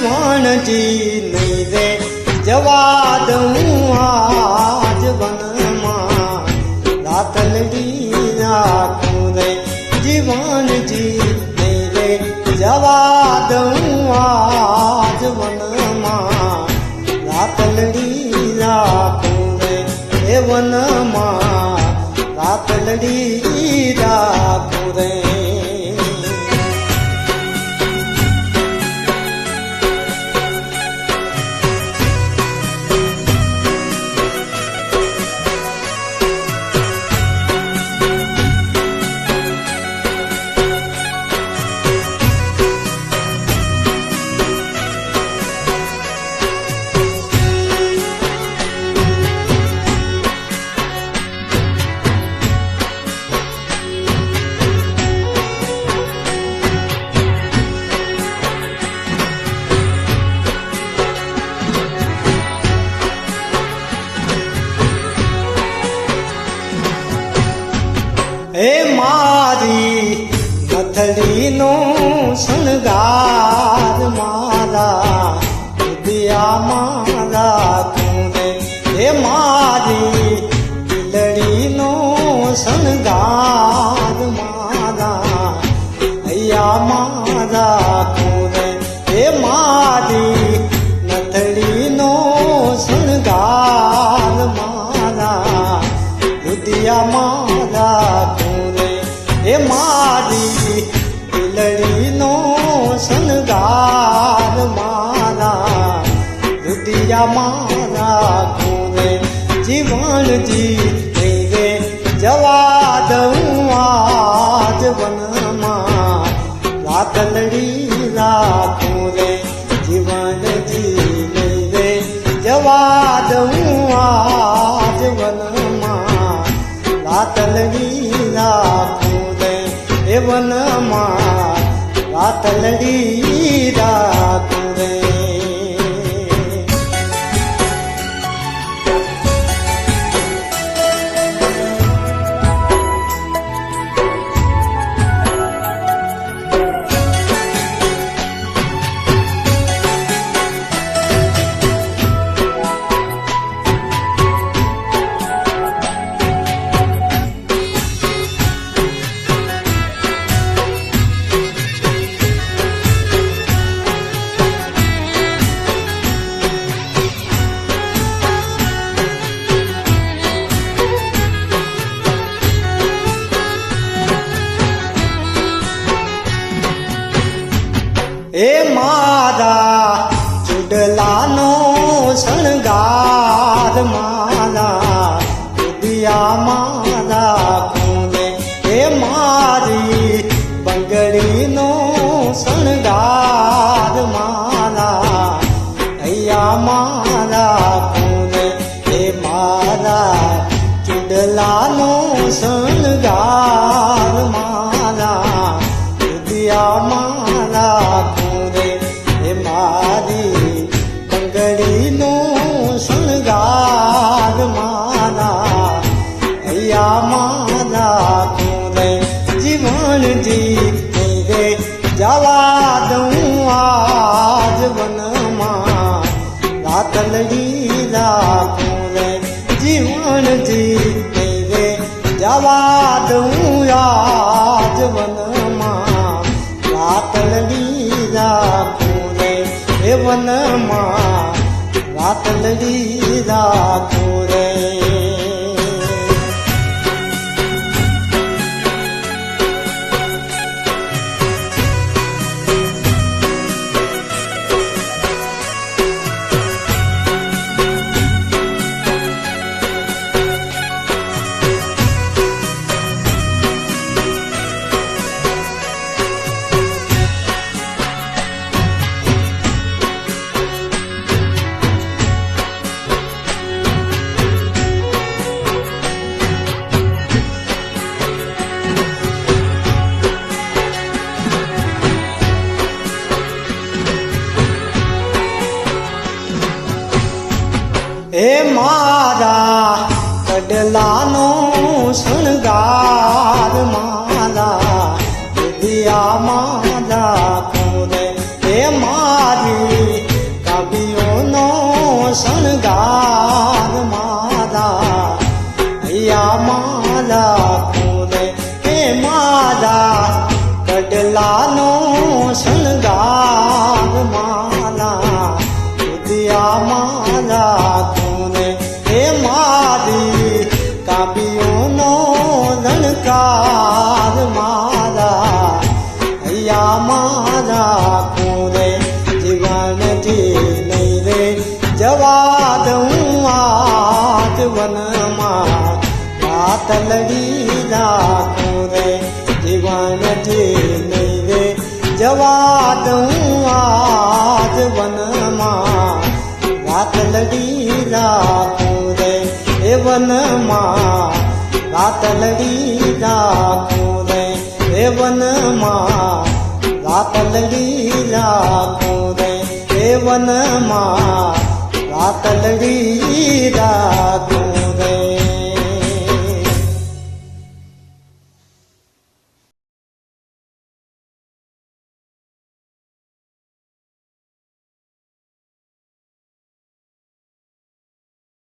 જીવણજી નહીં રે જવા દઉં આજ વનમાં રાતલડી રાખું રે જીવણજી નહીં રે જવા દઉં આજ વનમાં રાતલડી રાખું રે એ વનમાં રાતલડી રાખું રે હે મારી નથડીનો શણગાર મારા હૃદયામાં રાખું રે હે મારી દિલડીનો શણગાર મારા હૈયામાં રાખું રે હે મારી નથડીનો શણગાર મારા હૃદયામાં રાખું રે એ મારી દિલડીનો શણગાર મારા હૃદયામાં રાખું રે જીવણજી નહીં રે જવા દઉં આજ વનમાં રાતલડી રાખું રે જીવણજી નહીં રે જવા દઉં આજ વનમાં રાતલડી રાખું રે એ વનમાં રાતલડી રાખું રે એ મારા ચૂડલાનો શણગાર મારા હૃદયામાં રાખું રે એ મારી બંગડીનો શણગાર મારા હૈયામાં રાખું રે એ મારા ચૂડલાનો શણગાર મારા હૃદયામાં રાખું રે એ મારી બંગડીનો શણગાર મારા હૈયામાં રાખું રે જીવણજી નહીં રે જવા દઉં આજ વનમાં રાતલડી રાખું રે જીવણજી નહીં રે જવા દઉં આજ વનમાં રાતલડી રાખું રે એ વનમાં રાતલડી રાખું રે હે મારા કડલાનો શણગાર મારા હૃદયામાં રાખું રે હે મારી લડી રાખું રે જીવનથી નહીં રે જવા દઉં આજ વનમાં રાત લડી રાખું રે એ વનમાં રાત લડી રાખું રે એ વનમાં રાત લડી રાખું રે એ વનમાં રાત લડી રાખું